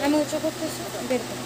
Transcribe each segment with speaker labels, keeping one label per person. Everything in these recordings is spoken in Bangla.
Speaker 1: আমি উঁচু করতেছি বের করো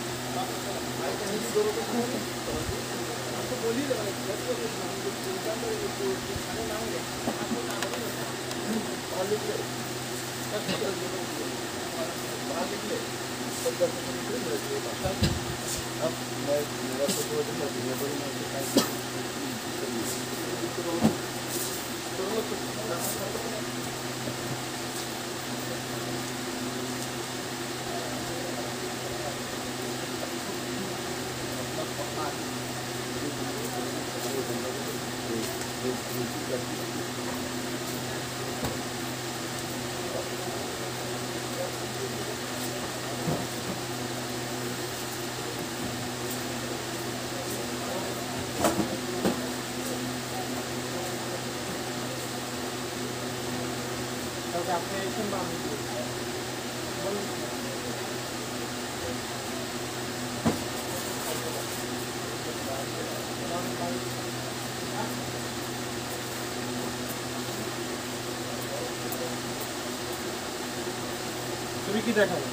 Speaker 2: তুমি কি দেখাবো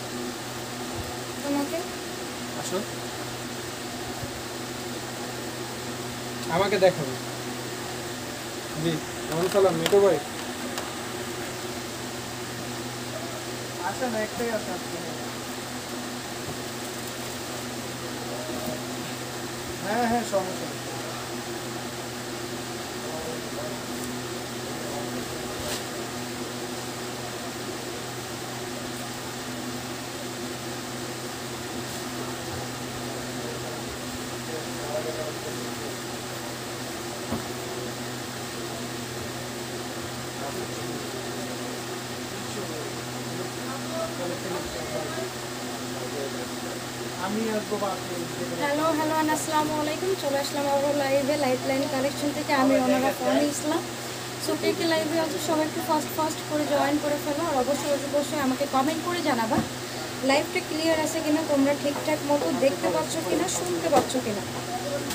Speaker 1: তোমাকে
Speaker 2: আসো আমাকে দেখাবো জি কেমন সালাম মেটো ভাই আসেন একটাই আছে হ্যাঁ হ্যাঁ সমস্যা
Speaker 1: হ্যালো হ্যালো আসসালামু আলাইকুম চলে আসলাম আবার লাইভে লাইফলাইন কালেকশন থেকে আমি ওনারা ফোন ইসলাম সো কে কে লাইভে আছে সবাই একটু ফার্স্ট করে জয়েন করে ফেলো আর অবশ্যই আমাকে কমেন্ট করে জানাবা লাইভটা ক্লিয়ার আছে কিনা তোমরা ঠিকঠাক মতো দেখতে পাচ্ছ কিনা শুনতে পাচ্ছ কিনা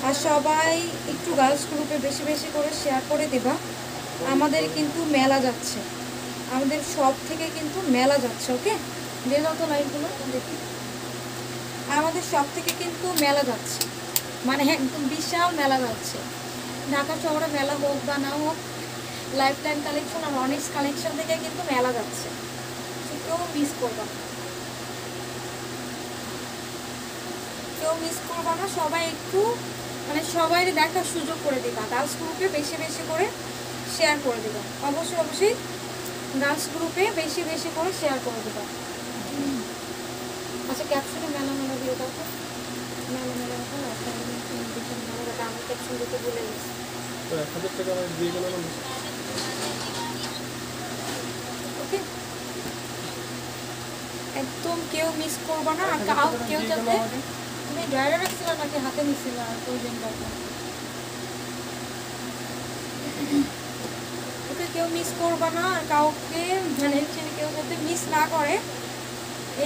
Speaker 1: আর সবাই একটু গার্লস গ্রুপে বেশি বেশি করে শেয়ার করে দেবা আমাদের কিন্তু মেলা যাচ্ছে আমাদের সব থেকে কিন্তু মেলা যাচ্ছে ওকে দিয়ে দাও তো লাইভগুলো দেখি আমাদের সব থেকে কিন্তু মেলা যাচ্ছে মানে একদম বিশাল মেলা যাচ্ছে ঢাকা শহরে মেলা হোক বা না হোক লাইফলাইন কালেকশন আর অনেক্স কালেকশন থেকে কিন্তু মেলা যাচ্ছে কেউ মিস করবা না সবাই একটু মানে সবাই দেখার সুযোগ করে দিবা গার্লস গ্রুপে বেশি বেশি করে শেয়ার করে দিবা অবশ্যই গার্লস গ্রুপে বেশি বেশি করে শেয়ার করে দিবা আচ্ছা ক্যাপশনে মেলা মেলা দিয়ে দাও তো মেলা মেলা আমি ক্যাপশন দিতে ভুলে গেছি
Speaker 2: তো 1000 টাকা আমি দিয়ে গেলাম
Speaker 1: ওকে একদম কেউ মিস করবা না আর কেউ যাতে তুমি ড্রাইভার রাখছিল নাকি হাতে নিছিল আর প্রয়োজন ওকে কেউ মিস করবা না আর কাউকে মানে কেউ যাতে মিস না করে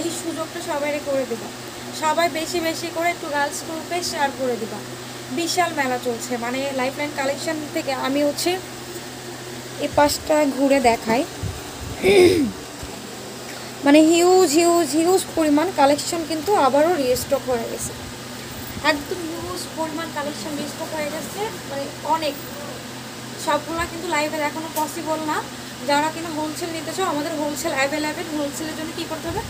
Speaker 1: এই সুযোগটা সবাই করে দেবা সবাই বেশি বেশি করে একটু গার্লস গ্রুপে শেয়ার করে দিবা বিশাল মেলা চলছে মানে লাইফলাইন কালেকশন থেকে আমি হচ্ছে এই পাশটা ঘুরে দেখাই মানে হিউজ পরিমাণ কালেকশন কিন্তু আবারও রিস্টক হয়ে গেছে একদম হিউজ পরিমাণ কালেকশন রিস্টক হয়ে গেছে মানে অনেক সবগুলো কিন্তু লাইভে দেখানো পসিবল না যারা কিনা হোলসেল নিতে চাও আমাদের হোলসেল অ্যাভেলেবেল হোলসেলের জন্য কী করতে হবে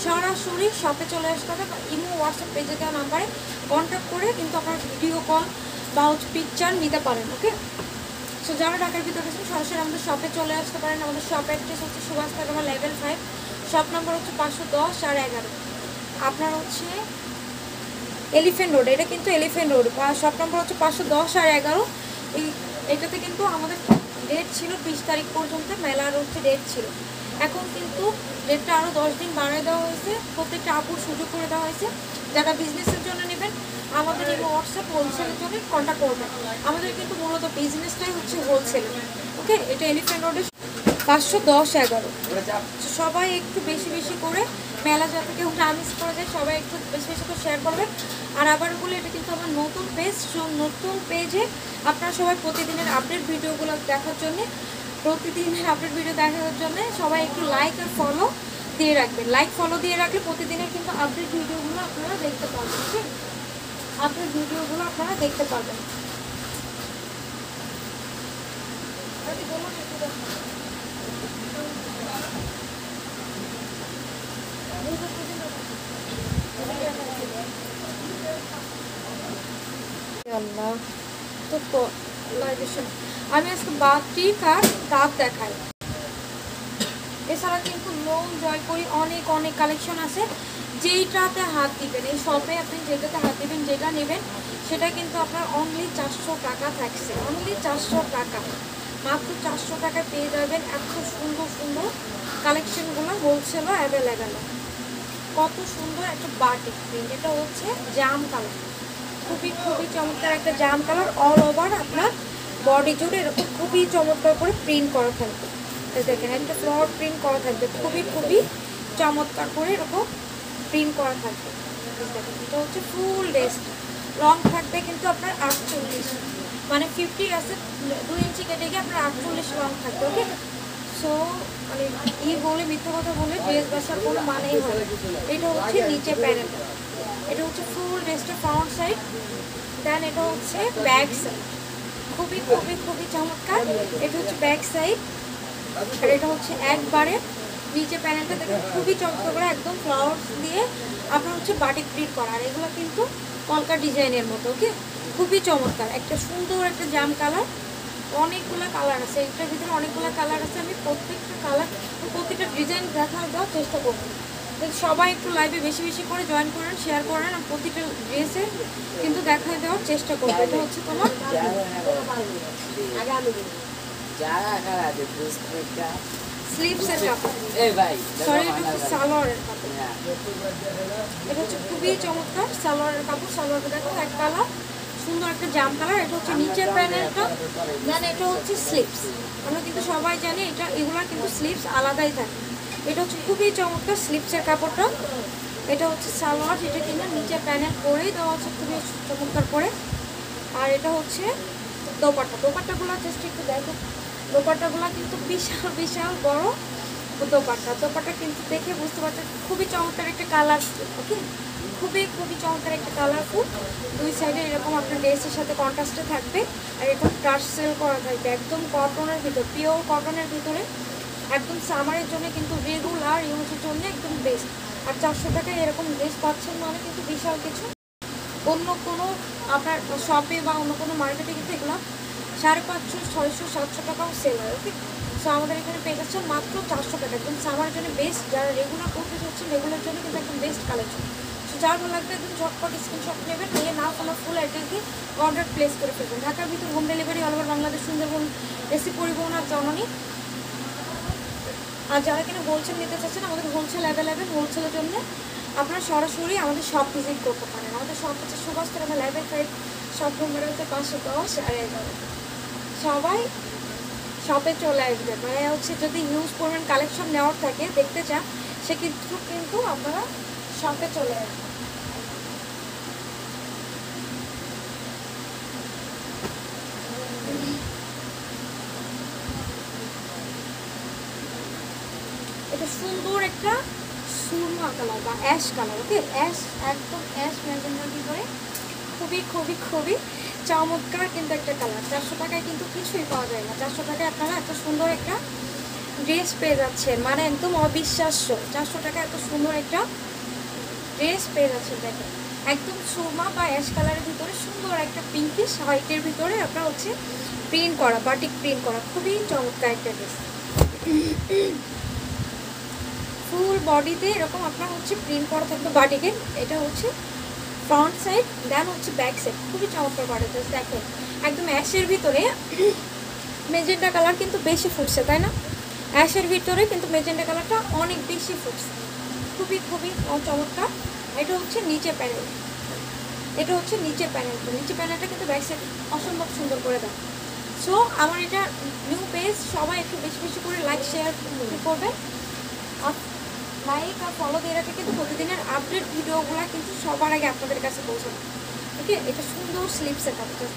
Speaker 1: সরাসরি শপে চলে আসতে হবে ইমো হোয়াটসঅ্যাপ পেজে দেওয়া নাম্বারে কন্ট্যাক্ট করে কিন্তু আপনারা ভিডিও কল বা পিকচার নিতে পারেন ওকে সো যারা ঢাকার ভিতরে গেছেন সরাসরি আমাদের শপে চলে আসতে পারেন আমাদের শপ অ্যাড্রেস হচ্ছে সুভাষ পাগমা লেভেল 5 শপ নাম্বার হচ্ছে 510 আর 11 আপনার হচ্ছে এলিফ্যান্ট রোড এটা কিন্তু এলিফ্যান্ট রোড শপ নাম্বার হচ্ছে 510 আর 11 এটাতে কিন্তু আমাদের ডেট ছিল 20 তারিখ পর্যন্ত মেলার হচ্ছে ডেট ছিল এখন কিন্তু ডেটটা আরও 10 দিন বাড়িয়ে দেওয়া হয়েছে প্রত্যেকটা আপুর সুযোগ করে দেওয়া হয়েছে যারা বিজনেসের জন্য নেবেন আমাদের এই হোয়াটসঅ্যাপ হোলসেলের জন্য কন্ট্যাক্ট করবেন আমাদের কিন্তু মূলত বিজনেসটাই হচ্ছে হোলসেল ওকে এটা এলিফ্যান্ট রোডে 510-11। সবাই একটু বেশি বেশি করে মেলা যাতে কেউ না মিস করে যায়, সবাই একটু বেশি বেশি করে শেয়ার করবেন। আর আবার বলে এটা কিন্তু আমার নতুন পেজ, নতুন পেজে আপনারা সবাই প্রতিদিনের আপডেট ভিডিওগুলো দেখার জন্যে, প্রতিদিনের আপডেট ভিডিও দেখার জন্য সবাই একটু লাইক আর ফলো দিয়ে রাখবেন। লাইক ফলো দিয়ে রাখলে প্রতিদিনের কিন্তু আপডেট ভিডিওগুলো আপনারা দেখতে পারবেন। ঠিক, আপডেট ভিডিওগুলো আপনারা দেখতে পারবেন। আল্লাহ তো আমি আজকে বাটিক আর দাঁত দেখাই। এছাড়া কিন্তু লোন জয়পুরি অনেক অনেক কালেকশন আছে, যেইটাতে হাত দিবেন এই শপে আপনি যেটাতে হাত দিবেন, যেটা নেবেন সেটা কিন্তু আপনার অনলি 400 টাকা থাকছে। অনলি 400 টাকা, মাত্র 400 টাকায় পেয়ে যাবেন এত সুন্দর সুন্দর কালেকশনগুলো হোলসেলও অ্যাভেলেবেল। কত সুন্দর একটা বাটিক প্রিন্ট, এটা হচ্ছে জাম কালার, খুবই খুবই চমৎকার একটা জাম কালার। অল ওভার আপনার বডি জুড়ে এরকম খুবই চমৎকার করে প্রিন্ট করা থাকবে। দেখেন একটা ফ্লোর প্রিন্ট করা থাকবে, খুবই খুবই চমৎকার করে এরকম প্রিন্ট করা থাকবে। দেখেন এটা হচ্ছে ফুল ড্রেস, লং থাকবে কিন্তু আপনার 48, মানে 50 আছে 2 ইঞ্চি কেটে গিয়ে আপনার 48 লং থাকবে। ওকে, সো মানে বলে মিথ্যা কথা বলে ড্রেস বাসার কোনো মানেই হয়। এটা হচ্ছে নিচে প্যানেলটা, এটা হচ্ছে ফুল ড্রেসটা ফ্রন্ট সাইড, দেন এটা হচ্ছে ব্যাক সাইড, খুবই খুবই খুবই চমৎকার। এটা হচ্ছে ব্যাক সাইড, আর এটা হচ্ছে একবারে নিচে প্যানেলটা দেখেন খুবই চমৎকার করে একদম ফ্লাওয়ার্স দিয়ে আপনার হচ্ছে বাটিক প্রিন্ট করা। আর এগুলো কিন্তু কলকা ডিজাইনের মতো। ওকে, খুবই চমৎকার একটা সুন্দর একটা জাম কালার। অনেকগুলো কালার আছে এটার ভিতরে, অনেকগুলো কালার আছে। আমি প্রত্যেকটা কালার, প্রত্যেকটা ডিজাইন দেওয়ার চেষ্টা করবো। সবাই একটু লাইভে বেশি বেশি করে জয়েন করেন, শেয়ার করেন, আর প্রতিটা ড্রেসে কিন্তু দেখায় দেওয়ার চেষ্টা করবো। এটা হচ্ছে তোমার স্লিভসের কাপড়, সরি এটা হচ্ছে সালোয়ারের কাপড়। এটা হচ্ছে খুবই চমৎকার সালোয়ারের কাপড়। সালোয়ারটা দেখো এক কালার, সুন্দর একটা জাম কালার। এটা হচ্ছে নিচের প্যানেলটা, দেন এটা হচ্ছে স্লিভস। আমরা কিন্তু সবাই জানি এটা, এগুলোর কিন্তু স্লিভস আলাদাই থাকে। এটা হচ্ছে খুবই চমৎকার স্লিভসের কাপড়টা। এটা হচ্ছে সালোয়ার, যেটা কিনা নিচে প্যানেল করেই দেওয়া হচ্ছে খুবই চমৎকার করে। আর এটা হচ্ছে দোপাট্টা, দোপাট্টাগুলো জাস্ট একটু দেখো, দোপাট্টাগুলো কিন্তু বিশাল বিশাল বড় দোপাট্টা। দোপাট্টা কিন্তু দেখে বুঝতে পারছেন খুবই চমৎকার একটা কালার। ওকে, খুবই খুবই চমৎকার একটা কালারফুল। দুই সাইডে এরকম আপনার ড্রেসের সাথে কন্ট্রাস্টে থাকবে, আর এরকম টাচ সেল করা থাকবে একদম কটনের ভিতর, পিওর কটনের ভিতরে, একদম সামারের জন্য কিন্তু রেগুলার ইউজের জন্য একদম বেস্ট। আর 400 টাকায় এরকম ড্রেস পাচ্ছেন মানে কিন্তু বিশাল কিছু। অন্য কোনো আপনার শপে বা অন্য কোনো মার্কেটে কিন্তু এগুলো 550, 600, 700 টাকাও সেল হয়। ওকে, সো আমাদের এখানে পেয়ে যাচ্ছেন মাত্র 400 টাকা, একদম সামারের জন্য বেস্ট। যারা রেগুলার করতে চাচ্ছেন, রেগুলার জন্য কিন্তু একদম বেস্ট কালেকশন। সো যার ভালো লাগবে একদম ঝটপট স্ক্রিনশট নেবেন, নিয়ে না কোনো ফুল অ্যাড্রেস দিয়ে অর্ডার প্লেস করে ফেলবেন। ঢাকার ভিতর home delivery, all over Bangladesh, Sundarban AC পরিবহন আর জননী। আর যারা কিনা হোলসেল নিতে চাচ্ছেন, আমাদের হোলসেল অ্যাভেলেবেল। হোলসেলের জন্য আপনারা সরাসরি আমাদের শপ ভিজিট করতে পারেন। আমাদের শপ হচ্ছে সুভাষতলা, আমার লাইভের সাইড, শপ নম্বর হচ্ছে 510 আর 11। সবাই শপে চলে আসবে, মানে হচ্ছে যদি হিউজ পরিমাণ কালেকশন নেওয়ার থাকে, দেখতে চান, কিন্তু আপনারা শপে চলে আসবেন। এটা সুন্দর একটা সুরমা কালার বা অ্যাশ কালার। ওকে, অ্যাশ, একদম অ্যাশ ম্যাজেন্ডার ভিতরে খুবই খুবই খুবই চমৎকার কিন্তু একটা কালার। 400 টাকায় কিন্তু কিছুই পাওয়া যায় না। 400 টাকায় আপনারা এত সুন্দর একটা ড্রেস পেয়ে যাচ্ছেন, মানে একদম অবিশ্বাস্য। 400 টাকায় এত সুন্দর একটা ড্রেস পেয়ে যাচ্ছেন। দেখেন একদম সুরমা বা অ্যাশ কালারের ভিতরে সুন্দর একটা পিঙ্কিশ হোয়াইটের ভিতরে আপনার হচ্ছে প্রিন্ট করা, বাটিক প্রিন্ট করা, খুবই চমৎকার একটা ড্রেস। ফুল বডিতে এরকম আপনার হচ্ছে প্রিন্ট করা থাকবে বাটিকে। এটা হচ্ছে ফ্রন্ট সাইড, দেন হচ্ছে ব্যাক সাইড, খুবই চমৎকার করে। দেখেন একদম অ্যাশের ভিতরে মেজেন্টা কালার কিন্তু বেশি ফুটছে, তাই না? অ্যাশের ভিতরে কিন্তু মেজেন্টা কালারটা অনেক বেশি ফুটছে, খুবই খুবই চমৎকার। এটা হচ্ছে নিচে প্যানেল, এটা হচ্ছে নিচে প্যানেলটা। নিচে প্যানেলটা কিন্তু ব্যাক সাইড অসম্ভব সুন্দর করে দেয়। সো আমার এটা নিউ পেজ, সবাই একটু বেশি বেশি করে লাইক শেয়ার করবে, লাইক আর ফলো দিয়ে রাখে, কিন্তু প্রতিদিনের আপডেট ভিডিওগুলো কিন্তু সবার আগে আপনাদের কাছে পৌঁছাবে। ওকে, এটা সুন্দর স্লিপসের কাপড়,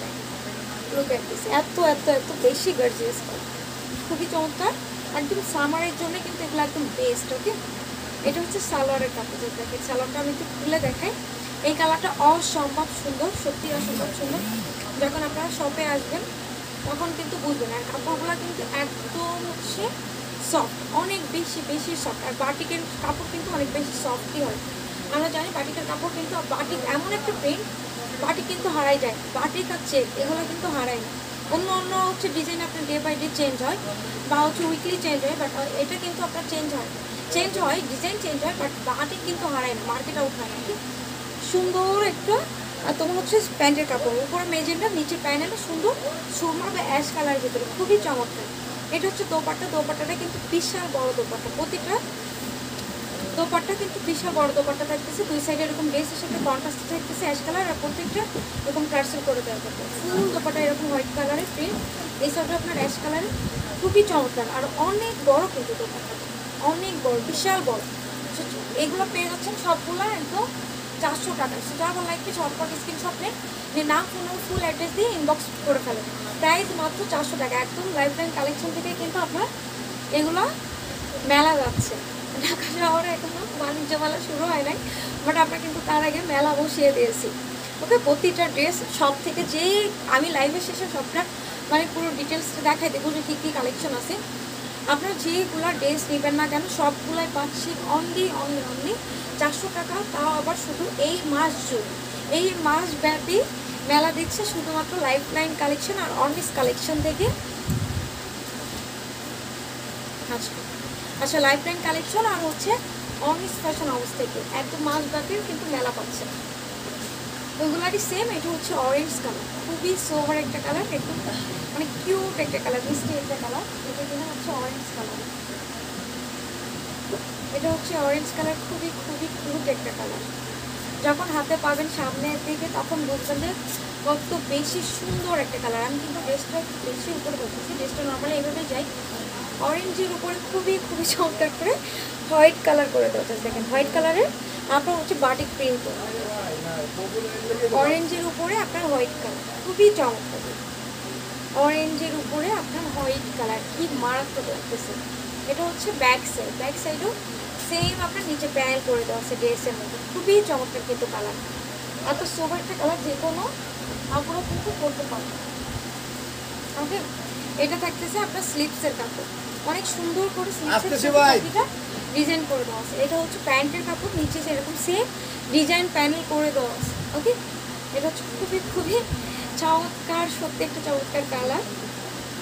Speaker 1: লুক এট দিস, এত এত এত বেশি গর্জিয়াস, খুবই চমৎকার। একদম সামারের জন্য কিন্তু এগুলো একদম বেস্ট। ওকে, এটা হচ্ছে সালোয়ারের কাপড়, দেখেন সালোয়ারটা আমি একটু খুলে দেখাই। এই কালারটা অসম্ভব সুন্দর, সত্যি অসম্ভব সুন্দর। যখন আপনারা শপে আসবেন তখন কিন্তু বুঝবেন। আর কাপড়গুলো কিন্তু একদম হচ্ছে সফট, অনেক বেশি বেশি সফট। আর বাটিকের কাপড় কিন্তু অনেক বেশি সফটই হয়। আমরা জানি বাটিকের কাপড় কিন্তু, বাটিক এমন একটা প্রিন্ট, বাটিক কিন্তু হারাই যায়। বাটিক আর চেক এগুলো কিন্তু হারায় না। অন্য অন্য হচ্ছে ডিজাইন আপনার ডে বাই ডে চেঞ্জ হয় বা হচ্ছে উইকলি চেঞ্জ হয়, বাট এটা কিন্তু আপনার চেঞ্জ হয়, ডিজাইন চেঞ্জ হয়, বাট বাটিক কিন্তু হারায় না, মার্কেট আউট হয় না। ঠিক সুন্দর একটা, আর তোমার হচ্ছে প্যান্টের কাপড়, উপরে মেজেন্টা, নিচে প্যানেলটা সুন্দর সুরমা বা অ্যাশ কালারের ভিতরে, খুবই চমৎকার। এটা হচ্ছে দোপাট্টাটা কিন্তু বিশাল বড় দোপাট্টা, প্রতিটা দোপাট্টা কিন্তু বিশাল বড় দোপাট্টা থাকতেছে, দুই সাইডে এরকম বেসের সাথে কন্ট্রাস্ট থাকতেছে অ্যাশ কালার, আর প্রত্যেকটা এরকম টার্সেল করে দেওয়া থাকবে। ফুল দোপাট্টা এরকম হোয়াইট কালারের প্রিন্ট, এই সাইডে আপনার অ্যাশ কালারের, খুবই চমৎকার। আর অনেক বড় কিন্তু দোপাট্টা, অনেক বড়, বিশাল বড়। এগুলো পেয়ে যাচ্ছেন সবগুলো একদম 400 টাকা। সেটা ভালো লাগবে, ঝটপট স্ক্রিনশট নেন, যে নাম ফোন ফুল অ্যাড্রেস দিয়ে ইনবক্স করে ফেলেন। প্রাইস মাত্র 400 টাকা। একদম লাইফলাইন কালেকশন থেকে কিন্তু আপনার এগুলো মেলা যাচ্ছে। ঢাকা শহরে এখনো বাণিজ্য মেলা শুরু হয় নাই, বাট আমরা কিন্তু তার আগে মেলা বসিয়ে দিয়েছি। ওকে, প্রতিটা ড্রেস সব থেকে যে আমি লাইভের শেষে সবটা মানে পুরো ডিটেলসটা দেখাই দেবো যে কী কী কালেকশন আছে। আপনারা যেগুলো ড্রেস নেবেন না কেন সবগুলাই পাচ্ছি অনলি 400 টাকা, তাও আবার শুধু এই মাস জুড়ে, এই মাস ব্যাপী মেলা দিচ্ছে শুধুমাত্র লাইফলাইন কালেকশন আর অর্নিস কালেকশন থেকে। আচ্ছা লাইফলাইন কালেকশন আর হচ্ছে অর্নিস ফ্যাশন হাউস থেকে একদম মাস ব্যাপী কিন্তু মেলা পাচ্ছে। ওইগুলারই সেম। এটা হচ্ছে অরেঞ্জ কালার, খুবই সোভার একটা কালার, একদম মানে কিউট একটা কালার, মিষ্টি একটা কালার। এটা কিনা হচ্ছে অরেঞ্জ কালার, এটা হচ্ছে অরেঞ্জ কালার, খুবই খুবই কিউট একটা কালার। যখন হাতে পাবেন সামনের দিকে তখন বুঝবেন যে কত বেশি সুন্দর একটা কালার। আমি কিন্তু ড্রেসটা একটু বেশি উপরে বলতেছি, ড্রেসটা নর্মালি এইভাবে যাই, অরেঞ্জের উপরে খুবই খুবই চমৎকার করে হোয়াইট কালার করে দেওয়া। দেখেন হোয়াইট কালারের আপনার হচ্ছে বাটিক প্রিন্ট, অরেঞ্জের উপরে আপনার হোয়াইট কালার, খুবই চমৎকার। অরেঞ্জের উপরে আপনার হোয়াইট কালার, কি মারাত্মক লাগতেছে। এটা হচ্ছে ব্যাক সাইডও সেম আপনার নিচে প্যানেল করে দেওয়া আছে ড্রেসের মধ্যে, খুবই চমৎকার কিন্তু কালার। এত সোভার একটা কালার যে কোনো আপনারা কিন্তু করতে পারবেন। ওকে, এটা থাকতেছে আপনার স্লিপসের কাপড়, অনেক সুন্দর করে স্লিপসের ডিজাইন করে দেওয়া আছে। এটা হচ্ছে প্যান্টের কাপড়, নিচে সেরকম সেম ডিজাইন প্যানেল করে দেওয়া আছে। ওকে, এটা হচ্ছে খুবই খুবই চমৎকার, সত্যি একটা চমৎকার কালার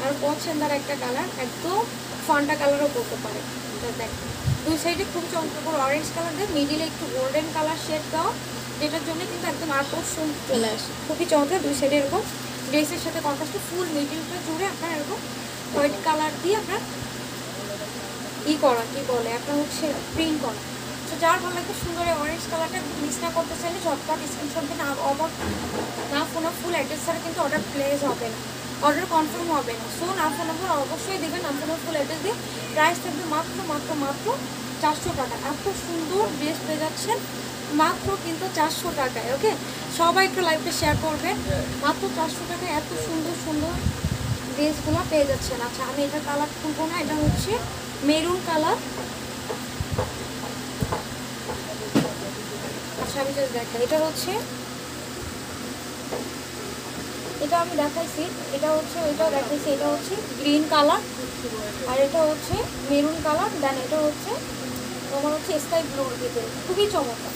Speaker 1: আর পছন্দের একটা কালার, একদম ফান্টা কালারও করতে পারে। দেখেন দুই সাইডে খুব চমৎকার করে অরেঞ্জ কালার দেয়, মিডিলে একটু গোল্ডেন কালার শেড দেওয়া, যেটার জন্য কিন্তু একদম আকর্ষণ চলে আসে, খুবই চমৎকার। দুই সাইডে এরকম ড্রেসের সাথে কন্ট্রাস্টে ফুল মিডিলটা জুড়ে আপনার এরকম হোয়াইট কালার দিয়ে আপনার করা, কি বলে আপনার হচ্ছে প্রিন্ট করা। তো যার ভালো লাগবে সুন্দর এই অরেঞ্জ কালারটা মিস না করতে চাইলে ঝটপট স্ক্রিনশট দিন। না ফোন ফুল অ্যাড্রেস ছাড়া কিন্তু অর্ডার প্লেস হবে না, অর্ডার কনফার্ম হবে না। সো নাম ফোন নম্বর অবশ্যই দেবেন, নাম ফোন ফুল অ্যাড্রেস দিয়ে। প্রাইস থাকবে মাত্র মাত্র মাত্র 400 টাকা। এত সুন্দর ড্রেস পেয়ে যাচ্ছেন মাত্র কিন্তু 400 টাকায়। ওকে, সবাই একটু লাইভটা শেয়ার করবেন। মাত্র 400 টাকায় এত সুন্দর সুন্দর ড্রেসগুলো পেয়ে যাচ্ছেন। আচ্ছা আমি এটা কালার খুলবো না, এটা হচ্ছে মেরুন কালার। আচ্ছা আমি জাস্ট দেখাই, এটা হচ্ছে, এটা আমি দেখাইছি, এটা হচ্ছে ওইটাও দেখাইছি, এটা হচ্ছে গ্রিন কালার আর এটা হচ্ছে মেরুন কালার, দেন এটা হচ্ছে তোমার হচ্ছে স্কাই ব্লুর ভিতরে, খুবই চমৎকার।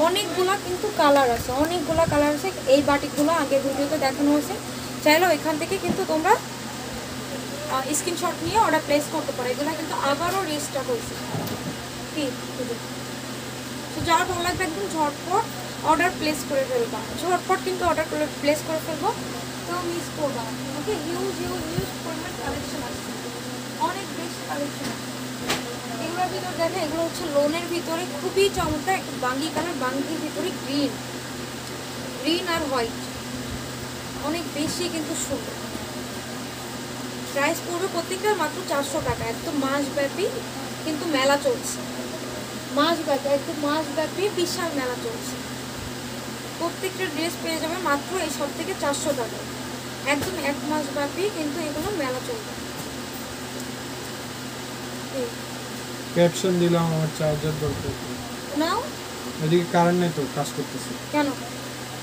Speaker 1: অনেকগুলা কিন্তু কালার আছে, অনেকগুলা কালার আছে। এই বাটিকগুলো আগের ভিডিওতে দেখানো হয়েছে, চাইলে এখান থেকে কিন্তু তোমরা স্ক্রিনশট নিয়ে অর্ডার প্লেস করতে পারো। এগুলো কিন্তু আবারও রিস্টক হয়েছে। তো যারা ভালো লাগবে একদম ঝটপট অর্ডার প্লেস করে ফেলবা, ঝটপট কিন্তু অর্ডার প্লেস করে ফেলবো, তো মিস করবা। ওকে, হিউজ পরিমাণ কালেকশন আছে, অনেক বেশি কালেকশন আছে। এগুলোর ভিতরে দেখে, এগুলো হচ্ছে লোনের ভিতরে খুবই চমৎকার একটা বাঙ্গি কালার, বাঙ্গির ভিতরে গ্রিন আর হোয়াইট, অনেক বেশি কিন্তু সুন্দর। প্রাইস পড়বে প্রত্যেকটার মাত্র 400 টাকা। একদম মাসব্যাপী কিন্তু মেলা চলছে, মাসব্যাপী একদম মাসব্যাপী বিশাল মেলা চলছে। প্রত্যেকটা ড্রেস পেয়ে যাবে মাত্র এই সব থেকে 400 টাকা। একদম এক মাস ব্যাপী কিন্তু এগুলো মেলা চলবে।
Speaker 2: ক্যাপশন দিলাম আমার চার্জার দরকার
Speaker 1: নাও
Speaker 2: এদিকে কারেন্ট নেই তো কাজ করতেছে
Speaker 1: কেন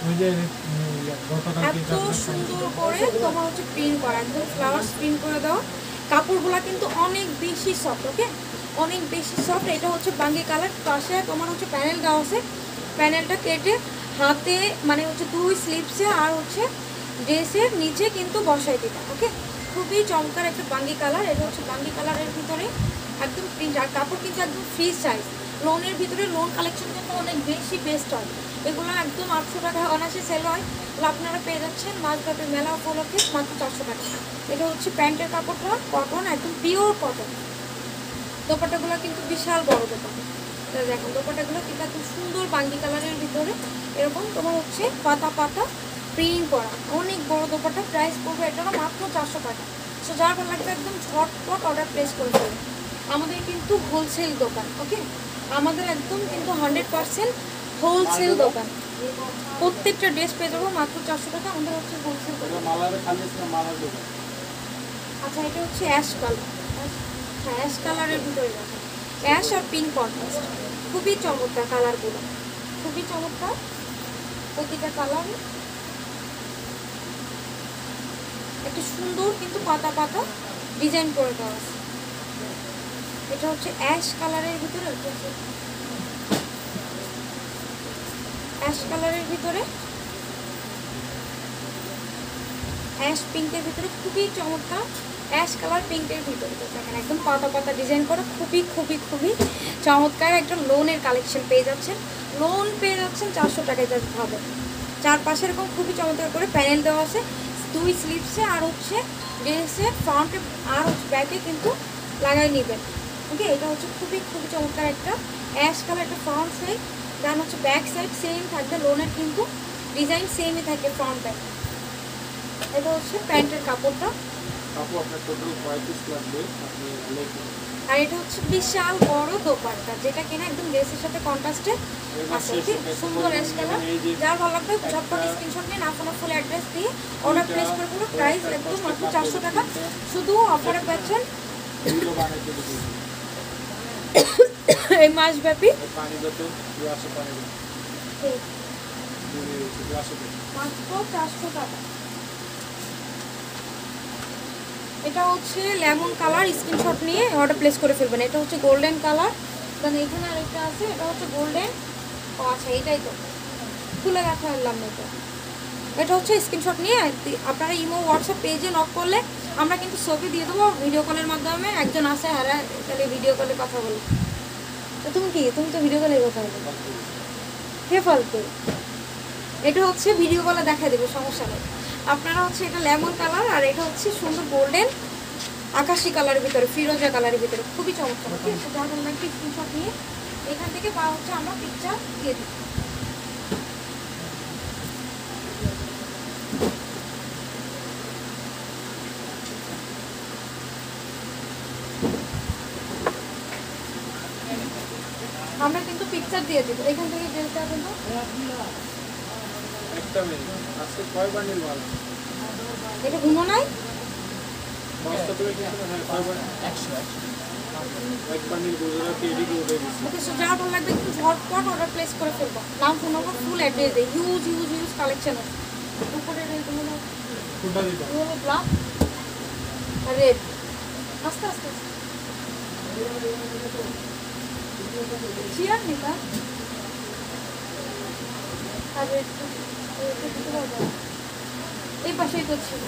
Speaker 2: ওই যে গতকালকে
Speaker 1: এত সুন্দর করে তোমার হচ্ছে প্রিন্ট করা, একদম ফ্লাওয়ার্স প্রিন্ট করে দাও। কাপড়গুলো কিন্তু অনেক বেশি সফট, ওকে অনেক বেশি সফট। এটা হচ্ছে বাঙ্গি কালার, পাশে তোমার হচ্ছে প্যানেল দেওয়া আছে। প্যানেলটা কেটে হাতে মানে হচ্ছে 2 স্লিভসে আর হচ্ছে ড্রেসের নিচে কিন্তু বসাই দিবা, ওকে। খুবই চমৎকার একটা বাঙ্গি কালার। এটা হচ্ছে বাঙ্গি কালারের ভিতরে একদম প্রিন্ট, আর কাপড় কিন্তু একদম ফ্রি সাইজ। লোনের ভিতরে লোন কালেকশন কিন্তু অনেক বেশি বেস্ট হয়। এগুলো একদম 800 টাকা অনায়াসে সেল হয়। এগুলো আপনারা পেয়ে যাচ্ছেন মাসব্যাপী মেলা উপলক্ষে মাত্র 400 টাকা। এটা হচ্ছে প্যান্টের কাপড়টা কটন, একদম পিওর কটন। দোপাট্টাগুলো কিন্তু বিশাল বড় দোপাট্টা। দেখো দোপাট্টাগুলো কিন্তু একদম সুন্দর বাঙ্গি কালারের ভিতরে এরকম তোমার হচ্ছে পাতা পাতা প্রিন্ট করা, অনেক বড় দোপাট্টা। প্রাইস পড়বে এটারও মাত্র 400 টাকা। সো যার ভালো লাগবে একদম ঝটপট অর্ডার প্লেস করে দেবে। আমাদের কিন্তু হোলসেল দোকান, ওকে আমাদের একদম কিন্তু 100% হোলসেল দোকান। প্রত্যেকটা ড্রেস পেয়ে যাবো মাত্র 400 টাকা। আমাদের হচ্ছে হোলসেল দোকান। আচ্ছা এটা হচ্ছে অ্যাশ কালার, হ্যাঁ অ্যাশ কালারের ভিতরে আছে অ্যাশ আর পিঙ্ক কন্ট্রাস্ট। খুবই চমৎকার কালারগুলো, খুবই চমৎকার প্রতিটা কালার। একটা সুন্দর কিন্তু পাতা পাতা ডিজাইন করে দেওয়া আছে। এটা হচ্ছে অ্যাশ কালারের ভিতরে, অ্যাশ কালারের ভিতরে অ্যাশ পিঙ্কের ভিতরে খুবই চমৎকার। অ্যাশ কালার পিঙ্কের ভিতরে দেখেন একদম পাতা পাতা ডিজাইন করা, খুবই খুবই খুবই চমৎকার একটা লোনের কালেকশন পেয়ে যাচ্ছেন। লোন পেয়ে যাচ্ছেন 400 টাকায় যাতে হবে। চারপাশে এরকম খুবই চমৎকার করে প্যানেল দেওয়া আছে 2 স্লিভসে আর হচ্ছে ড্রেসের ফ্রন্টে আর হচ্ছে ব্যাকে কিন্তু লাগাই নেবেন, ওকে। এটা হচ্ছে খুবই খুবই চমৎকার একটা অ্যাশ কালার একটা ফ্রন্ট সাইড, দেন হচ্ছে ব্যাক সাইড সেম থাকবে। লোনের কিন্তু ডিজাইন সেমই থাকে ফ্রন্ট ব্যাক। এটা হচ্ছে প্যান্টের কাপড়টা, আর এটা হচ্ছে বিশাল বড় দোপাট্টা যেটা কিনা একদম ড্রেসের সাথে কন্ট্রাস্টে আছে, সুন্দর অ্যাশ কালার। যার ভালো লাগবে ঝটপট স্ক্রিনশট নিয়ে আপনার ফুল অ্যাড্রেস দিয়ে অর্ডার প্লেস করে দেবো। প্রাইস একদম মাত্র 400 টাকা। শুধু অফারে পাচ্ছেন এই মাসব্যাপী মাত্র 400 টাকা। এটা হচ্ছে লেমন কালার, স্ক্রিনশট নিয়ে অর্ডার প্লেস করে ফেলবেন। এটা হচ্ছে গোল্ডেন কালার, কারণ এখানে আরেকটা আছে, এটা হচ্ছে গোল্ডেন। ও আচ্ছা এটাই তো খুলে দেখা এলাম না। এটা হচ্ছে স্ক্রিনশট নিয়ে আপনারা ইমো হোয়াটসঅ্যাপ পেজে নক করলে আমরা কিন্তু ছবি দিয়ে দেবো ভিডিও কলের মাধ্যমে। একজন আসে হারা তাহলে ভিডিও কলে কথা বলি। তো তুমি কি, তুমি তো ভিডিও কলে কথা বলো কে ফালতু। এটা হচ্ছে ভিডিও কলে দেখা দেবে, সমস্যা নেই। আপনারা হচ্ছে এটা লেমন কালার আর এটা হচ্ছে সুন্দর গোল্ডেন আকাশি কালারের ভিতরে, ফিরোজা কালারের ভিতরে, খুবই চমৎকার। ঠিক আছে, যার জন্য একটি স্ক্রিনশট নিয়ে এখান থেকে বা হচ্ছে আমরা পিকচার দিয়ে দিই। আমরা কিন্তু পিকচার দিয়ে দিব এখান থেকে ড্রেসটা কিন্তু
Speaker 2: একটা মিনিট আজকে কয় বান্ডিল মাল
Speaker 1: এটা ঘুমো নাই
Speaker 2: বস্তা করে কিন্তু হ্যাঁ কয় বান্ডিল 100 এক বান্ডিল গুজরাটি এদিকে উঠে দিছি।
Speaker 1: ওকে সো যার ভালো লাগবে একটু ঝটপট অর্ডার প্লেস করে ফেলবো। নাম ফোন নম্বর ফুল অ্যাড্রেস দেই। হিউজ হিউজ হিউজ কালেকশন আছে। উপরে এগুলো
Speaker 2: কোনটা দিবা
Speaker 1: হলো ব্ল্যাক আর রেড। আস্তে আস্তে চিয়ার নিবা আর রেড এই পাশেই তো ছিল।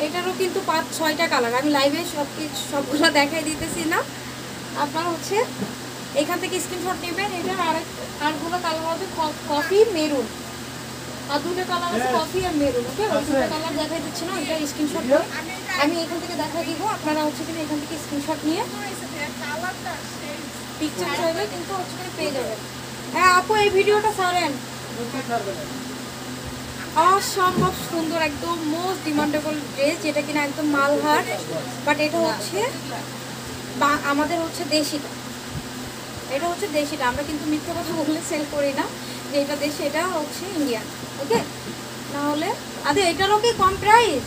Speaker 1: এটারও কিন্তু 5-6টা কালার, আমি লাইভে সবগুলো দেখাই দিতেছি না। আপনারা হচ্ছে এখান থেকে স্ক্রিনশট নেবেন। এটার আরগুলো কালার হবে কফি মেরুন, আর দুটো কালার আছে কফি আর মেরুন, ওকে। ওই দুটো কালার দেখাই দিচ্ছি না, ওইটা স্ক্রিনশট করে আমি এখান থেকে দেখাই দিব। আপনারা হচ্ছে কিনা এখান থেকে স্ক্রিনশট নিয়ে পিকচার চাইলে কিন্তু হচ্ছে কিনা পেয়ে যাবেন। হ্যাঁ আপু এই ভিডিওটা ছাড়েন। অসম্ভব সুন্দর, একদম মোস্ট ডিমান্ডেবল ড্রেস, যেটা কিনা একদম মালহার, বাট এটা হচ্ছে আমাদের হচ্ছে দেশিটা, এটা হচ্ছে দেশিটা। আমরা কিন্তু মিথ্যে কথা বললে সেল করি না যে এটা দেশি, এটা হচ্ছে ইন্ডিয়ান। ওকে, না হলে আরে এটারও কি কম প্রাইস?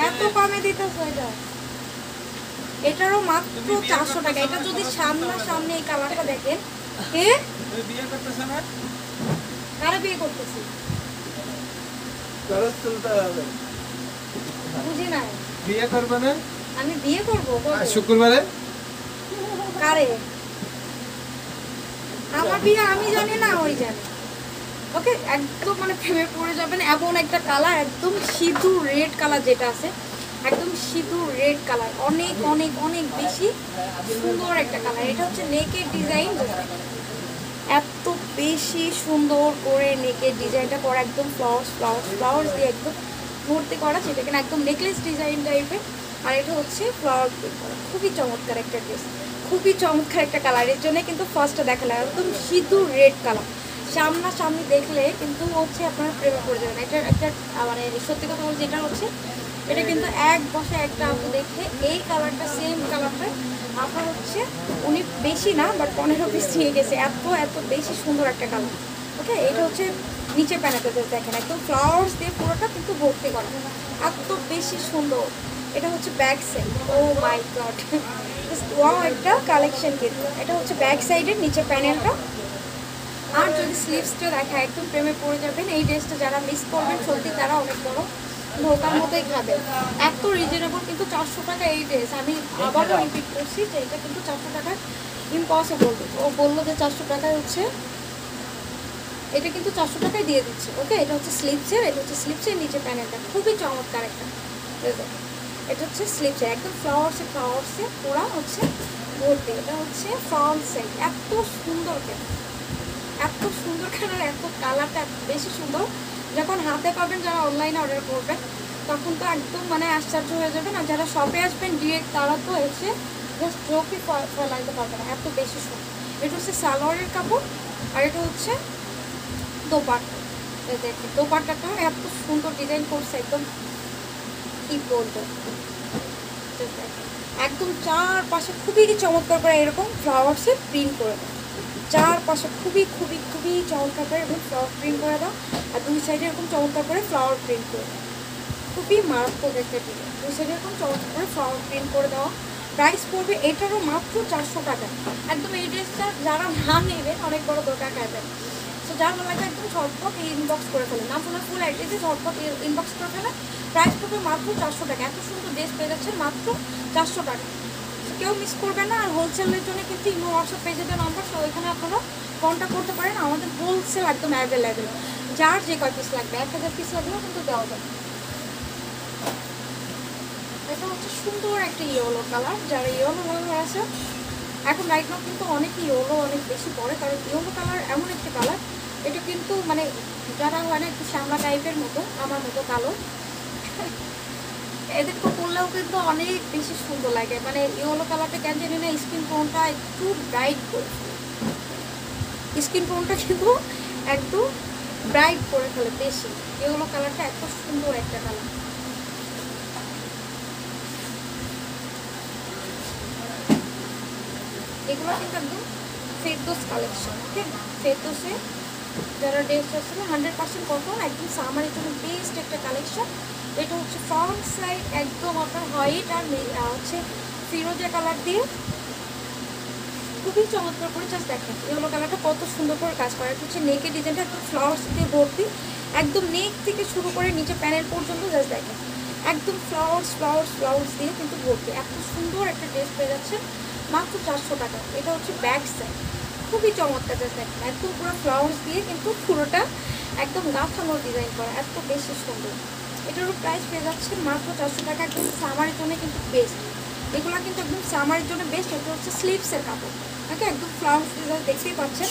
Speaker 1: এত কমে দিতেছো এটা? এটারও মাত্র 400 টাকা। এটা যদি সামনে এই কালারটা দেখেন, কে
Speaker 3: বিয়ে করতেছ না?
Speaker 1: কারে বিয়ে করতেছি
Speaker 3: খরচ তুলতে হবে।
Speaker 1: বুঝি নাই।
Speaker 3: বিয়ে করবে না?
Speaker 1: আমি বিয়ে করবো কবে?
Speaker 3: শুক্রবারে।
Speaker 1: কারে? আমার বিয়ে আমি জানি না, ওই জানে। ওকে, একদম মানে প্রেমে পড়ে যাবেন। এমন একটা কালার, একদম সিঁদুর রেড কালার, যেটা আছে একদম সিঁদুর রেড কালার, অনেক অনেক অনেক বেশি সুন্দর একটা কালার। এটা হচ্ছে নেকের ডিজাইন, এত বেশি সুন্দর করে নেকের ডিজাইনটা করা, একদম ফ্লাওয়ার্স দিয়ে একদম ভর্তি করা, সেটা কিনা একদম নেকলেস ডিজাইন টাইপের। আর এটা হচ্ছে ফ্লাওয়ার করা, খুবই চমৎকার একটা ড্রেস, খুবই চমৎকার একটা কালার। এর জন্য কিন্তু ফার্স্টে দেখালাম, একদম সিঁদুর রেড কালার। সামনাসামনি দেখলে কিন্তু হচ্ছে আপনারা প্রেমে পড়ে যাবেন। এটা একটা মানে সত্যি কথা বলছি, এটা হচ্ছে এটা কিন্তু এক বসে একটা আপু দেখে এই কালারটা, সেম কালারটা আপনার হচ্ছে উনি বেশি না বাট 15 পিস নিয়ে গেছে, এত বেশি সুন্দর একটা কালার। ওকে, এটা হচ্ছে নিচে প্যানেলটা দেখেন, একদম ফ্লাওয়ার্স দিয়ে পুরোটা কিন্তু ভর্তি করা, এত বেশি সুন্দর। এটা হচ্ছে ব্যাক সাইড, ও মাই গড, ওয়াও একটা কালেকশন। কিন্তু এটা হচ্ছে ব্যাক সাইডের নিচে প্যানেলটা। আর যদি স্লিভসটা দেখা, একদম প্রেমে পড়ে যাবেন। এই ড্রেসটা যারা মিস করবেন সত্যি তারা অনেক বড় ধোকার মতোই খাবে। এত রিজনেবল কিন্তু 400 টাকা এই ড্রেস। আমি আবারও রিপিট করছি যে এটা কিন্তু 400 টাকা ইম্পসিবল। ও বললো যে 400 টাকায় হচ্ছে, এটা কিন্তু 400 টাকায় দিয়ে দিচ্ছে। ওকে, এটা হচ্ছে স্লিভসের, এটা হচ্ছে স্লিভসের নিচে প্যানেলটা, খুবই চমৎকার একটা। এটা হচ্ছে স্লিভসের, একদম ফ্লাওয়ার্সে পুরা হচ্ছে ভর্তি। এটা হচ্ছে ফ্রন্ট সাইড, এত সুন্দর কেন, এত সুন্দর কেন, এত কালারটা এত বেশি সুন্দর। যখন হাতে পাবেন, যারা অনলাইনে অর্ডার করবেন তখন তো একদম মানে আশ্চর্য হয়ে যাবেন। আর যারা শপে আসবেন ডিরেক্ট, তারা তো এসে জাস্ট চোখই ফলাইতে পারবে না, এত বেশি সুন্দর। এটা হচ্ছে সালোয়ারের কাপড়, আর এটা হচ্ছে দোপাট্টা। দেখেন দোপাট্টাটা এত সুন্দর ডিজাইন করছে, একদম কি বলবো, একদম চারপাশে খুবই চমৎকার করে এরকম ফ্লাওয়ার্সের প্রিন্ট করে দেয়। চারপাশে খুবই খুবই খুবই চমৎকার করে এরকম ফ্লাওয়ার প্রিন্ট করে দাও, আর দুই সাইডে এরকম চমৎকার করে ফ্লাওয়ার প্রিন্ট করে দাও, খুবই মারাত্মক একটা ডিজাইন। দুই সাইডে এরকম চমৎকার করে ফ্লাওয়ার প্রিন্ট করে দেওয়া। প্রাইস পড়বে এটারও মাত্র 400 টাকা। একদম এই ড্রেসটা যারা না নেবেন অনেক বড় দরকার খাবেন। তো যার ভালো লাগে একদম ঝটপট ইনবক্স করে ফেলেন, না ফোনের ফুল অ্যাড্রেসে ঝটপট ইনবক্স করে ফেলেন। প্রাইস পড়বে মাত্র 400 টাকা। এত সুন্দর ড্রেস পেয়ে যাচ্ছেন মাত্র 400 টাকা। কেউ মিস করবেন না। আর হোলসেলের জন্য কিন্তু ইমো হোয়াটসঅ্যাপ পেজে দেওয়া নাম্বার, সো ওইখানে আপনারা কন্ট্যাক্ট করতে পারেন। আমাদের হোলসেল একদম অ্যাভেলেবেল, যার যে কয় পিস লাগবে, 1000 পিস লাগলেও কিন্তু দেওয়া যাবে। এটা হচ্ছে সুন্দর একটা ইয়েলো কালার, যারা ইয়েলো লাভার আছে এখন রাইট নাও কিন্তু অনেক ইয়েলো অনেক বেশি পড়ে, কারণ ইয়েলো কালার এমন একটা কালার, এটা কিন্তু মানে যারা হয় না একটু শ্যামলা টাইপের মতো, আমার মতো কালো, এদেরকে পরলেও কিন্তু অনেক বেশি সুন্দর লাগে। মানে ইয়েলো কালারটা কেন জানি না স্কিন টোনটা একটু ব্রাইট করে, স্কিন টোনটা কিন্তু একটু ব্রাইট করে ফেলে বেশি। ইয়েলো কালারটা এত সুন্দর একটা কালার। এগুলো কিন্তু একদম ফেরদৌস কালেকশন। ওকে, ফেরদৌসে যারা ড্রেস আসলে 100% কটন, একদম সামারের জন্য বেস্ট একটা কালেকশন। এটা হচ্ছে ফ্রন্ট সাইড একদম আপনার হোয়াইট আর হচ্ছে ফিরোজা কালার দিয়ে খুবই চমৎকার করে। জাস্ট দেখেন ইয়েলো কালারটা কত সুন্দর করে কাজ করা। এটা হচ্ছে নেকের ডিজাইনটা একদম ফ্লাওয়ার্স দিয়ে ভর্তি, একদম নেক থেকে শুরু করে নিচে প্যানেল পর্যন্ত জাস্ট দেখেন একদম ফ্লাওয়ার্স দিয়ে কিন্তু ভর্তি। এত সুন্দর একটা ড্রেস পেয়ে যাচ্ছে মাত্র 400 টাকা। এটা হচ্ছে ব্যাক সাইড, খুবই চমৎকার। জাস্ট দেখেন একদম পুরো ফ্লাওয়ার্স দিয়ে কিন্তু পুরোটা একদম গাঁথানোর ডিজাইন করা, এত বেশি সুন্দর। এটারও প্রাইস পেয়ে যাচ্ছে মাত্র 400 টাকা। একদম সামারের জন্য কিন্তু বেস্ট, এগুলো কিন্তু একদম সামারের জন্য বেস্ট। এটা হচ্ছে স্লিভসের কাপড়, ওকে, একদম ফ্লাওয়ার্স ডিজাইন দেখতেই পাচ্ছেন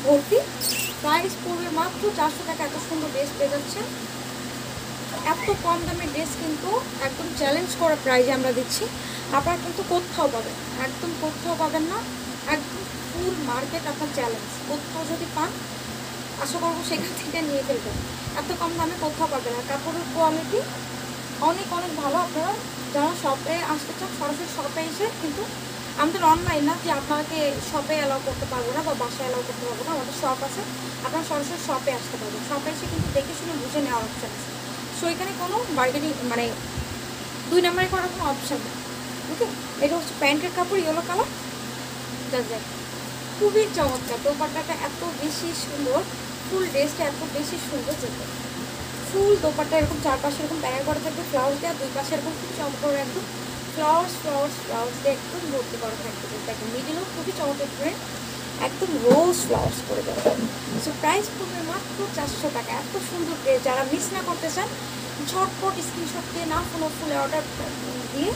Speaker 1: ভর্তি। প্রাইস পড়বে মাত্র 400 টাকা। এত সুন্দর ড্রেস পেয়ে যাচ্ছে। এত কম দামের ড্রেস কিন্তু একদম চ্যালেঞ্জ করা প্রাইজে আমরা দিচ্ছি। আপনারা কিন্তু কোথাও পাবেন, একদম কোথাও পাবেন না, একদম ফুল মার্কেট আপনার চ্যালেঞ্জ। কোথাও যদি পান আশা করবো সেখান থেকে নিয়ে ফেলবেন। এত কম দামে কোথাও পাবেন না। কাপড়ের কোয়ালিটি অনেক অনেক ভালো। আপনারা যারা শপে আসতে চান সরাসরি শপে এসে, কিন্তু আমাদের অনলাইন না যে আপনাকে শপে অ্যালাউ করতে পারবো না বা বাসায় অ্যালাউ করতে পারবো না, আমাদের শপ আছে, আপনারা সরাসরি শপে আসতে পারবেন। শপে এসে কিন্তু দেখে শুনে বুঝে নেওয়ার অপশান আছে। সো এখানে কোনো বার্গেনিং মানে 2 নম্বরে করার কোনো অপশান নেই। ওকে, এটা হচ্ছে প্যান্টের কাপড় ইয়েলো কালার, দেখ খুবই চমৎকার। দোপাট্টাটা এত বেশি সুন্দর, ফুল ড্রেসটা এত বেশি সুন্দর, যেতে ফুল দোপাট্টা এরকম চারপাশে এরকম প্যারা করা থাকবে, ফ্লাওয়ার দেওয়া, দুই পাশে এরকম খুব চমৎকার একদম ফ্লাওয়ার্স দিয়ে একদম ভর্তি করা থাকবে। দেখেন মিডিলও খুবই চমৎকার করে একদম রোজ ফ্লাওয়ার্স করে দেওয়া। সো প্রাইস পড়বে মাত্র 400 টাকা। এত সুন্দর ড্রেস, যারা মিস না করতে চান ঝটপট স্ক্রিনশট দিয়ে না কোনো ফুলে অর্ডার দিয়ে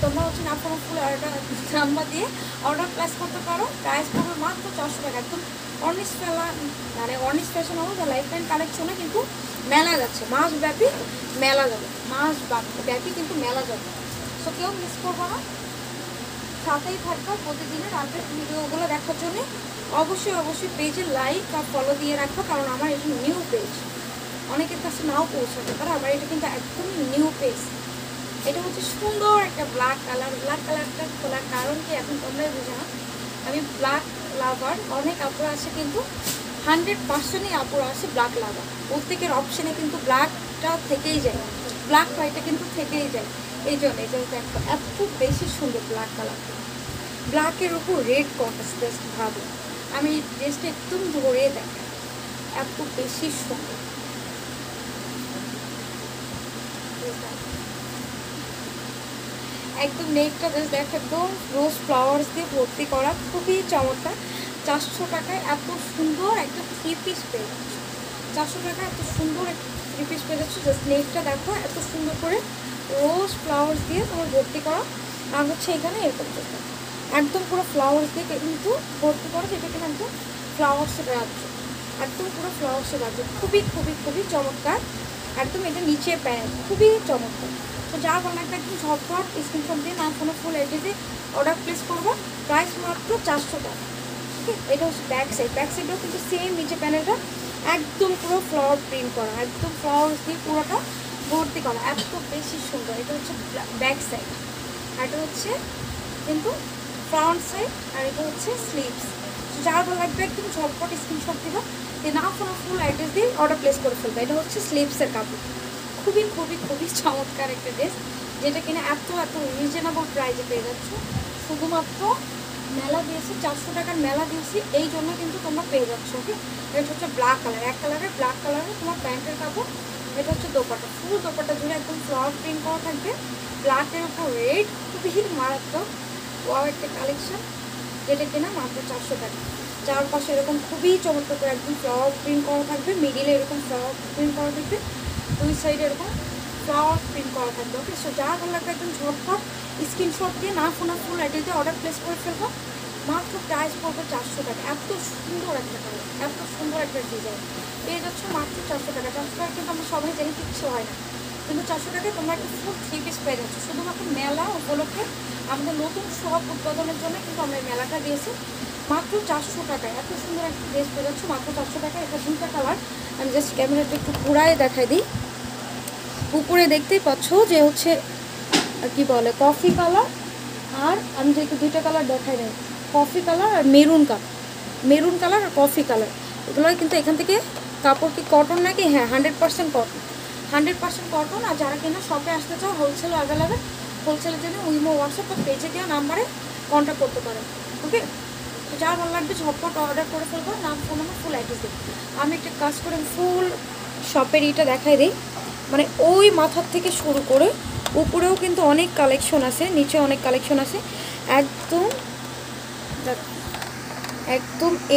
Speaker 1: তোমরা হচ্ছে না কোনো ফুল অর্ডার নাম্বার দিয়ে অর্ডার প্লেস করতে পারো। প্রাইস পড়বে মাত্র 400 টাকা। একদম অর্নিশ ফেলা মানে অর্নিশ ফ্যাশন হলো বা লাইফ টাইম কালেকশনে কিন্তু মেলা যাচ্ছে, মাস ব্যাপী মেলা যাবে, মাস ব্যাপী কিন্তু মেলা যাবে। সো কেউ মিস করবো না, সাথেই থাকবো প্রতিদিনের আপডেট ভিডিওগুলো দেখার জন্য। অবশ্যই পেজে লাইক আর ফলো দিয়ে রাখবো, কারণ আমার এটা নিউ পেজ, অনেকের কাছে নাও পৌঁছাতে পারে। আমার এটা কিন্তু একদম নিউ পেজ। এটা হচ্ছে সুন্দর একটা ব্ল্যাক কালারটা খোলার কারণ কি এখন তোমরাই বুঝে না। আমি ব্ল্যাক লাভার, অনেক আপুরা আছে কিন্তু 100%ই আপুরা আছে ব্ল্যাক লাভার। প্রত্যেকের অপশানে কিন্তু ব্ল্যাকটা থেকেই যায়, ব্ল্যাক হোয়াইটটা কিন্তু থেকেই যায়। এই জন্য এটা দেখো এত বেশি সুন্দর ব্ল্যাক কালারটা, ব্ল্যাকের উপর রেড কন্ট্রাস্ট, জাস্ট ভাবো। আমি এই ড্রেসটা একদম ধরে দেখাই, এত বেশি সুন্দর। একদম নেকটা জাস্ট দেখো একদম রোজ ফ্লাওয়ার্স দিয়ে ভর্তি করা, খুবই চমৎকার। 400 টাকায় এত সুন্দর একটা 3 পিস পেয়ে যাচ্ছ। 400 টাকায় এত সুন্দর একটা 3 পিস পেয়ে যাচ্ছ। জাস্ট নেকটা দেখো এত সুন্দর করে রোজ ফ্লাওয়ার্স দিয়ে তোমার ভর্তি করা, আর হচ্ছে এখানে এরকম একদম পুরো ফ্লাওয়ার্স দিয়ে কিন্তু ভর্তি করা, যেটা কিনা একদম ফ্লাওয়ার্সের রাজ্য, একদম পুরো ফ্লাওয়ার্সের রাজ্য। খুবই চমৎকার। একদম এটা নিচে প্যান্ট, খুবই চমৎকার। তো যা ভালো লাগবে একদম ঝটপট স্ক্রিনশট দিয়ে না কোনো ফুল এডিতে অর্ডার প্লেস করবো। প্রাইস মাত্র 400 টাকা। ঠিক, এটা হচ্ছে ব্যাক সাইডও কিন্তু সেম নিচে প্যানেলটা একদম পুরো ফ্লাওয়ার প্রিন্ট করা, একদম ফ্লাওয়ার্স দিয়ে পুরোটা ভর্তি করা, এত বেশি সুন্দর। এটা হচ্ছে ব্যাক সাইড, আর এটা হচ্ছে কিন্তু ফ্রন্ট সাইড, আর এটা হচ্ছে স্লিভস। যার ভালো লাগবে একদম ঝটপট স্ক্রিনশট দিবা, দিয়ে না কোনো ফুল অ্যাড্রেস দিয়ে অর্ডার প্লেস করে ফেলবে। এটা হচ্ছে স্লিভসের কাপড়, খুবই চমৎকার একটা ড্রেস, যেটা কিনা এত রিজনেবল প্রাইসে পেয়ে যাচ্ছ। শুধুমাত্র মেলা দিয়েছি, 400 টাকার মেলা দিয়েছি, এই জন্য কিন্তু তোমরা পেয়ে যাচ্ছ। ওকে, এটা হচ্ছে ব্ল্যাক কালার, এক কালারের ব্ল্যাক কালারের তোমার প্যান্টের কাপড়। এটা হচ্ছে দোপাট্টা, ফুল দোপাট্টা জুড়ে একদম ফ্লাওয়ার প্রিন্ট করা থাকবে, ব্ল্যাকের উপর রেড, খুবই মারাত্মক ওয়াও একটা কালেকশন, যেটা কিনা মাত্র 400 টাকা। চারপাশে এরকম খুবই চমৎকার করে একদম ফ্লাওয়ার প্রিন্ট করা থাকবে, মিডিলে এরকম ফ্লাওয়ার প্রিন্ট করা থাকবে, দুই সাইডে এরকম ফ্লাওয়ার প্রিন্ট করা থাকবে। ওকে, সো যা ভালো লাগবে একদম ঝটপট স্ক্রিনশট দিয়ে না ফোনা ফুল আইডিতে অর্ডার প্লেস করে ফেলবো। মাত্র প্রাইস পড়বে 400 টাকা। এত সুন্দর একটা কালার, এত সুন্দর একটা ডিজাইন পেয়ে যাচ্ছ মাত্র 400 টাকা। 400 টাকা কিন্তু আমরা সবাই জানি কিচ্ছু হয় না, কিন্তু 400 টাকায় তোমরা একটা ফুল 3 পিস পেয়ে যাচ্ছ। শুধুমাত্র মেলা উপলক্ষে আমাদের নতুন শপ উদ্বোধনের জন্য কিন্তু আমরা এই মেলাটা দিয়েছি মাত্র 400 টাকায়। এত সুন্দর একটা ড্রেস পেয়ে যাচ্ছ মাত্র 400 টাকায়। এটা দুইটা কালার, আমি জাস্ট ক্যামেরাটা একটু ঘুরায় দেখাই দিই। উপরে দেখতেই পাচ্ছ যে হচ্ছে কি বলে কফি কালার, আর আমি যে দুইটা কালার দেখাই নাই, কফি কালার আর মেরুন কালার আর কফি কালার। এগুলো কিন্তু এখান থেকে কাপড় কি কটন নাকি? হ্যাঁ, 100% কটন, 100% কটন। আর যারা কিনা শপে আসতে চাও হোলসেল অ্যাভেলেবেল, হোলসেলের জন্য উইমো হোয়াটসঅ্যাপ বা পেজে দেওয়া নাম্বারে কন্ট্যাক্ট করতে পারেন। ওকে, তো যা ভালো লাগবে ঝটপট অর্ডার করে ফেলবো, নাম ফোন নাম্বার ফুল অ্যাড্রেস দিই। আমি একটা কাজ করে ফুল শপের ইটা দেখাই দিই, মানে ওই মাথার থেকে শুরু করে উপরেও কিন্তু অনেক কালেকশন আছে, নিচে অনেক কালেকশন আছে, একদম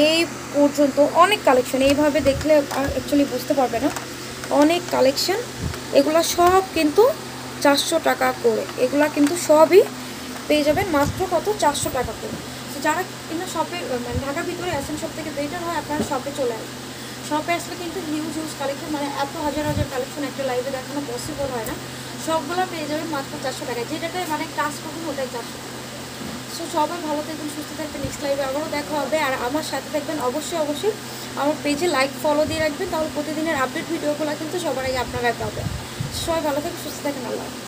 Speaker 1: এই পর্যন্ত অনেক কালেকশন। এইভাবে দেখলে অ্যাকচুয়ালি বুঝতে পারবে না, অনেক কালেকশন। এগুলো সব কিন্তু 400 টাকা করে, এগুলা কিন্তু সবই পেয়ে যাবেন মাত্র কত? 400 টাকা করে। তো যারা কিন্তু শপে মানে ঢাকার ভিতরে আসেন, সব থেকে বেটার হয় আপনারা শপে চলে আসেন। শপে আসলে কিন্তু হিউজ কালেকশন, মানে এত হাজার কালেকশন একটা লাইভে দেখানো পসিবল হয় না। সবগুলো পেয়ে যাবেন মাত্র 400 টাকায়, যেটাতে মানে কাজ করবেন ওটাই 400 টাকা। সো সবাই ভালো থাকবেন, সুস্থ থাকবেন, নেক্সট লাইভে আবারও দেখা হবে। আর আমার সাথে থাকবেন অবশ্যই অবশ্যই, আমার পেজে লাইক ফলো দিয়ে রাখবেন, তাহলে প্রতিদিনের আপডেট ভিডিওগুলো কিন্তু সবার আগে আপনারা পাবেন। সবাই ভালো থাকবেন, সুস্থ থাকেন, আল্লাহ।